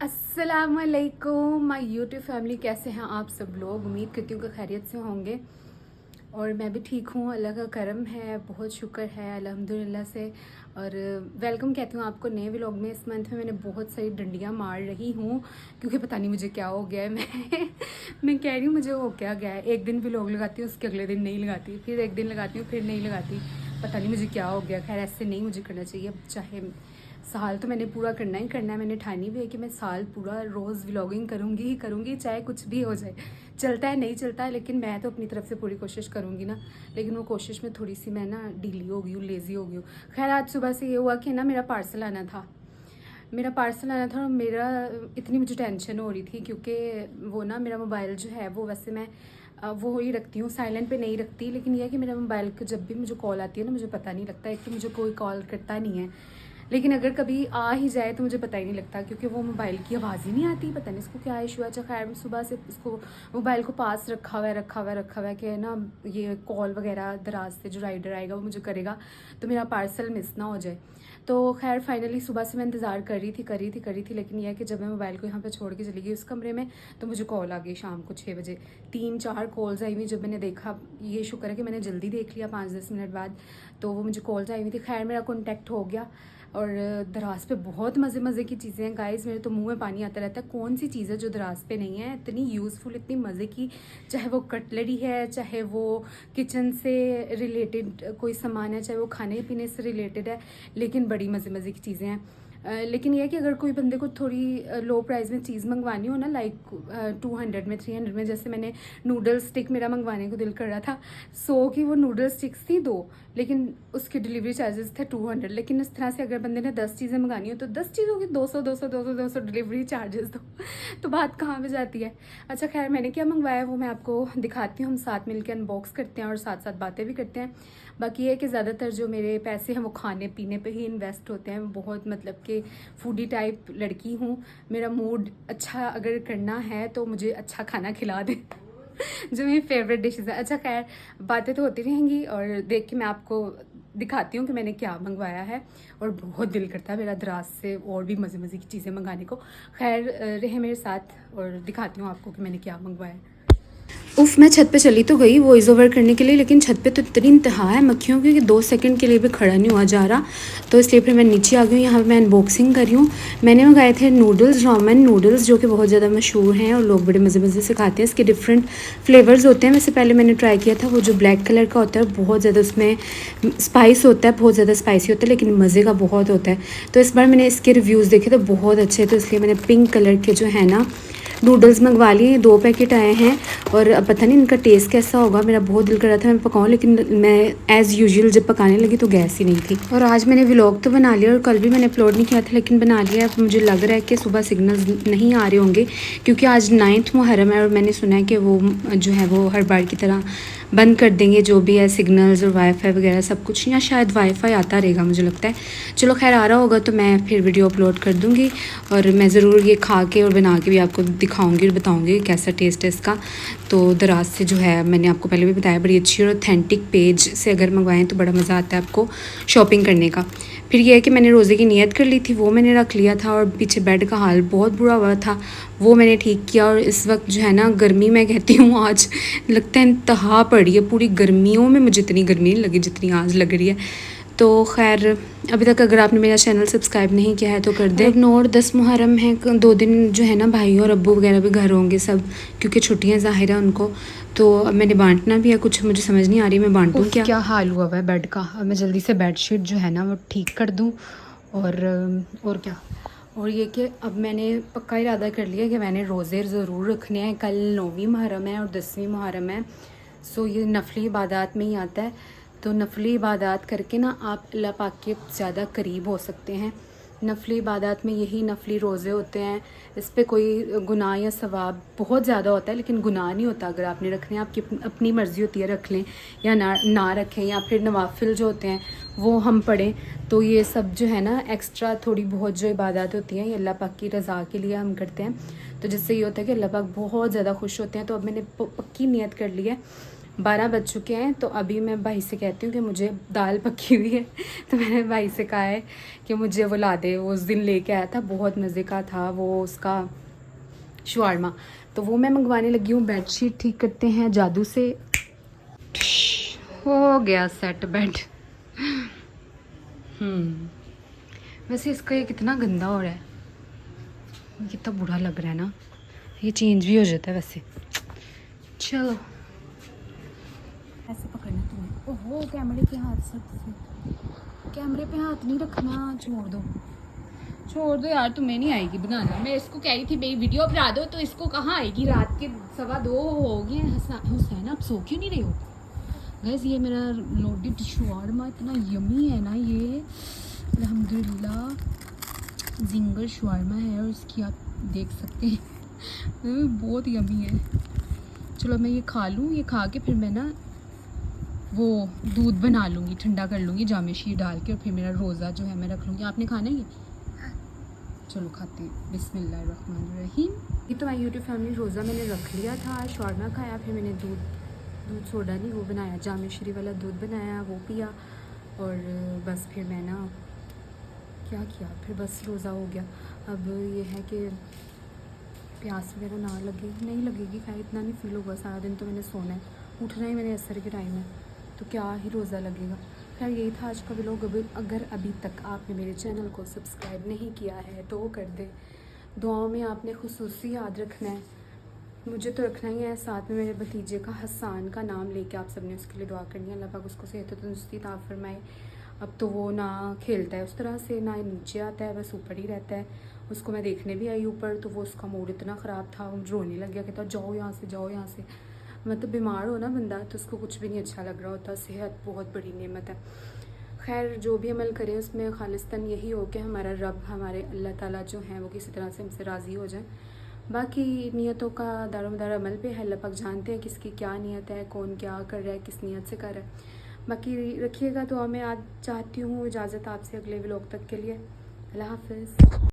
अस्सलामुअलैकुम my YouTube family, कैसे हैं आप सब लोग। उम्मीद करती हूँ कि खैरियत से होंगे और मैं भी ठीक हूँ। अल्लाह का करम है, बहुत शुक्र है अल्हम्दुलिल्लाह से। और वेलकम कहती हूँ आपको नए व्लॉग में। इस मंथ में मैंने बहुत सारी डंडियाँ मार रही हूँ क्योंकि पता नहीं मुझे क्या हो गया है। मैं कह रही हूँ मुझे हो क्या गया है। एक दिन व्लॉग लगाती हूँ, उसके अगले दिन नहीं लगाती, फिर एक दिन लगाती हूँ, फिर नहीं लगाती। पता नहीं मुझे क्या हो गया। खैर ऐसे नहीं मुझे करना चाहिए। चाहे साल तो मैंने पूरा करना ही करना है। मैंने ठानी भी है कि मैं साल पूरा रोज़ व्लॉगिंग करूँगी ही करूँगी, चाहे कुछ भी हो जाए। चलता है नहीं चलता है, लेकिन मैं तो अपनी तरफ से पूरी कोशिश करूँगी ना। लेकिन वो कोशिश में थोड़ी सी मैं ना ढीली हो गई हूँ, लेज़ी हो गई हूँ। खैर आज सुबह से ये हुआ कि ना मेरा पार्सल आना था और मेरा इतनी मुझे टेंशन हो रही थी क्योंकि वो ना मेरा मोबाइल जो है वो वैसे मैं वो ही रखती हूँ, साइलेंट पे नहीं रखती। लेकिन यह है कि मेरा मोबाइल को जब भी मुझे कॉल आती है ना मुझे पता नहीं लगता। एक तो मुझे कोई कॉल करता नहीं है, लेकिन अगर कभी आ ही जाए तो मुझे पता ही नहीं लगता क्योंकि वो मोबाइल की आवाज़ ही नहीं आती। पता नहीं इसको क्या इशू है। अच्छा खैर मैं सुबह से इसको मोबाइल को पास रखा हुआ है कि ना ये कॉल वगैरह दराज से जो राइडर आएगा वो मुझे करेगा तो मेरा पार्सल मिस ना हो जाए। तो खैर फाइनली सुबह से मैं इंतज़ार कर रही थी। लेकिन यह है कि जब मैं मोबाइल को यहाँ पे छोड़ के चली गई उस कमरे में तो मुझे कॉल आ गई शाम को 6 बजे। 3-4 कॉल्स आई हुई। जब मैंने देखा, ये शुक्र है कि मैंने जल्दी देख लिया 5-10 मिनट बाद, तो वो मुझे कॉल्स आई हुई थी। खैर मेरा कॉन्टैक्ट हो गया और दराज पे बहुत मज़े की चीज़ें हैं गाइस। मेरे तो मुंह में पानी आता रहता है। कौन सी चीज़ है जो दराज पे नहीं है, इतनी यूज़फुल, इतनी मज़े की। चाहे वो कटलरी है, चाहे वो किचन से रिलेटेड कोई सामान है, चाहे वो खाने पीने से रिलेटेड है, लेकिन बड़ी मज़े की चीज़ें हैं। लेकिन यह है कि अगर कोई बंदे को थोड़ी लो प्राइस में चीज़ मंगवानी हो ना, लाइक 200 में 300 में, जैसे मैंने नूडल स्टिक मेरा मंगवाने को दिल कर रहा था 100 की वो नूडल स्टिक्स थी 2, लेकिन उसके डिलीवरी चार्जेस थे 200। लेकिन इस तरह से अगर बंदे ने 10 चीज़ें मंगानी हो तो 10 चीज़ों की 200 डिलीवरी चार्जेस दो तो बात कहाँ पे जाती है। अच्छा खैर मैंने क्या मंगवाया वो मैं आपको दिखाती हूँ। हम साथ मिलकर अनबॉक्स करते हैं और साथ साथ बातें भी करते हैं। बाकी ये है कि ज़्यादातर जो मेरे पैसे हैं वो खाने पीने पे ही इन्वेस्ट होते हैं। बहुत मतलब कि फूडी टाइप लड़की हूँ। मेरा मूड अच्छा अगर करना है तो मुझे अच्छा खाना खिला दे जो मेरी फेवरेट डिशेज़ है। अच्छा खैर बातें तो होती रहेंगी और देख के मैं आपको दिखाती हूँ कि मैंने क्या मंगवाया है। और बहुत दिल करता है मेरा दराज से और भी मज़े की चीज़ें मंगाने को। खैर रहे मेरे साथ और दिखाती हूँ आपको कि मैंने क्या मंगवाया है। उफ़ मैं छत पे चली तो गई वॉइस ओवर करने के लिए, लेकिन छत पे तो इतनी इंतहा है मक्खियों की कि 2 सेकंड के लिए भी खड़ा नहीं हुआ जा रहा। तो इसलिए फिर मैं नीचे आ गई हूँ। यहाँ पे मैं अनबॉक्सिंग कर रही हूँ। मैंने मंगाए थे नूडल्स, रामेन नूडल्स, जो कि बहुत ज़्यादा मशहूर हैं और लोग बड़े मज़े से खाते हैं। इसके डिफरेंट फ्लेवर्स होते हैं। वैसे पहले मैंने ट्राई किया था वो जो ब्लैक कलर का होता है, बहुत ज़्यादा उसमें स्पाइस होता है, बहुत ज़्यादा स्पाइसी होता है, लेकिन मज़े का बहुत होता है। तो इस बार मैंने इसके रिव्यूज़ देखे तो बहुत अच्छे, तो इसलिए मैंने पिंक कलर के जो है ना नूडल्स मंगवा लिए। 2 पैकेट आए हैं और अब पता नहीं इनका टेस्ट कैसा होगा। मेरा बहुत दिल कर रहा था मैं पकाऊँ, लेकिन मैं एज़ यूजुअल जब पकाने लगी तो गैस ही नहीं थी। और आज मैंने व्लॉग तो बना लिया और कल भी मैंने अपलोड नहीं किया था, लेकिन बना लिया। अब मुझे लग रहा है कि सुबह सिग्नल्स नहीं आ रहे होंगे क्योंकि आज 9th मुहर्रम है और मैंने सुना है कि वो जो है वो हर बार की तरह बंद कर देंगे जो भी है सिग्नल्स और वाईफाई वगैरह सब कुछ, या शायद वाईफाई आता रहेगा मुझे लगता है। चलो खैर आ रहा होगा तो मैं फिर वीडियो अपलोड कर दूँगी और मैं ज़रूर ये खा के और बना के भी आपको दिखाऊंगी और बताऊंगी कैसा टेस्ट है इसका। तो दराज से जो है मैंने आपको पहले भी बताया बड़ी अच्छी और ऑथेंटिक पेज से अगर मंगवाएं तो बड़ा मज़ा आता है आपको शॉपिंग करने का। फिर यह है कि मैंने रोज़े की नियत कर ली थी, वो मैंने रख लिया था। और पीछे बेड का हाल बहुत बुरा हुआ था, वो मैंने ठीक किया। और इस वक्त जो है ना गर्मी मैं कहती हूँ आज लगता है इंतहा पड़ी है। पूरी गर्मियों में मुझे इतनी गर्मी नहीं लगी जितनी आज लग रही है। तो खैर अभी तक अगर आपने मेरा चैनल सब्सक्राइब नहीं किया है तो कर दे। 9 और 10 मुहर्रम है, 2 दिन जो है ना भाई और अब्बू वगैरह भी घर होंगे सब, क्योंकि छुट्टियां ज़ाहिर है उनको। तो अब मैंने बांटना भी है कुछ, मुझे समझ नहीं आ रही मैं बांटूँ क्या हाल हुआ है बेड का। अब मैं जल्दी से बेडशीट जो है ना वो ठीक कर दूँ और क्या। और ये कि अब मैंने पक्का इरादा कर लिया कि मैंने रोज़े ज़रूर रखने हैं। कल 9वीं मुहर्रम है और 10वीं मुहर्रम है। सो ये नफली इबादत में ही आता है। तो नफली इबादत करके ना आप अल्लाह पाक के ज़्यादा करीब हो सकते हैं। नफली इबादत में यही नफली रोज़े होते हैं। इस पे कोई गुनाह या सवाब बहुत ज़्यादा होता है, लेकिन गुनाह नहीं होता अगर आपने रखने। आपकी अपनी मर्ज़ी होती है रख लें या ना रखें, या फिर नवाफिल जो होते हैं वो हम पढ़ें। तो ये सब जो है ना एक्स्ट्रा थोड़ी बहुत जो इबादत होती हैं ये अल्लाह पाक की रज़ा के लिए हम करते हैं। तो जिससे ये होता है कि अल्लाह पाक बहुत ज़्यादा खुश होते हैं। तो अब मैंने पक्की नियत कर ली है 12 बज चुके हैं। तो अभी मैं भाई से कहती हूँ कि मुझे दाल पकी हुई है तो मैंने भाई से कहा है कि मुझे वो ला दे। वो उस दिन लेके आया था, बहुत मज़े का था वो उसका शवारमा। तो वो मैं मंगवाने लगी हूँ। बेडशीट ठीक करते हैं जादू से। हो गया सेट बेड। वैसे इसका ये कितना गंदा हो रहा है, कितना बुरा लग रहा है ना। ये चेंज भी हो जाता है वैसे। चलो ऐसे पकड़ना तुम्हें। ओहो कैमरे के हाथ से, कैमरे पे हाथ नहीं रखना, छोड़ दो यार। तुम्हें नहीं आएगी बनाना। मैं इसको कह रही थी भाई वीडियो बना दो, तो इसको कहाँ आएगी। रात के 2:15 हो गए हैं। हुसैन आप सो क्यों नहीं रहे हो? गैस ये मेरा लोडेड शवारमा इतना यमी है ना, ये अल्हम्दुलिल्लाह जिंगर शवारमा है और इसकी आप देख सकते हैं बहुत यमी है। चलो मैं ये खा लूँ, ये खा के फिर मैं ना वो दूध बना लूँगी, ठंडा कर लूँगी जामे शीर डाल के, और फिर मेरा रोज़ा जो है मैं रख लूँगी। आपने खाना है ये? चलो खाते हैं। बिस्मिल्लाहिर्रहमानिर्रहीम। ये तो माई यूट्यूब फैमिली रोज़ा मैंने रख लिया था, शवारमा खाया, फिर मैंने दूध सोडा नहीं वो बनाया, जामे शीरी वाला दूध बनाया, वो पिया। और बस फिर मैं ना क्या किया, फिर बस रोज़ा हो गया। अब ये है कि प्यास वगैरह ना लगे, नहीं लगेगी, खैर इतना नहीं फील होगा। सारा दिन तो मैंने सोना है, उठना ही मैंने असर के टाइम है, तो क्या ही रोज़ा लगेगा। खैर यही था आज का व्लॉग। अगर अभी तक आपने मेरे चैनल को सब्सक्राइब नहीं किया है तो वो कर दें। दुआओं में आपने खुसूसी याद रखना है, मुझे तो रखना ही है, साथ में मेरे भतीजे का हसान का नाम लेके आप सबने उसके लिए दुआ करनी है। अल्लाह पाक उसको सेहत तंदुरुस्ती अता फरमाए। अब तो वो ना खेलता है उस तरह से, ना नीचे आता है, बस ऊपर ही रहता है। उसको मैं देखने भी आई ऊपर, तो वो उसका मूड इतना ख़राब था, वो रोने लग गया, कहता जाओ यहाँ से, जाओ यहाँ से। मतलब बीमार हो ना बंदा तो उसको कुछ भी नहीं अच्छा लग रहा होता। सेहत बहुत बड़ी नेमत है। खैर जो भी अमल करें उसमें खालिस्तान यही हो कि हमारा रब, हमारे अल्लाह ताला जो हैं वो किसी तरह से हमसे राज़ी हो जाए। बाकी नियतों का दारोमदार अमल पे है, अल्लाह पाक जानते हैं किसकी क्या नियत है, कौन क्या कर रहा है, किस नियत से कर रहा है। बाकी रखिएगा दुआ में। आज चाहती हूँ इजाज़त आपसे अगले व्लॉग तक के लिए। अल्लाह हाफ़िज़।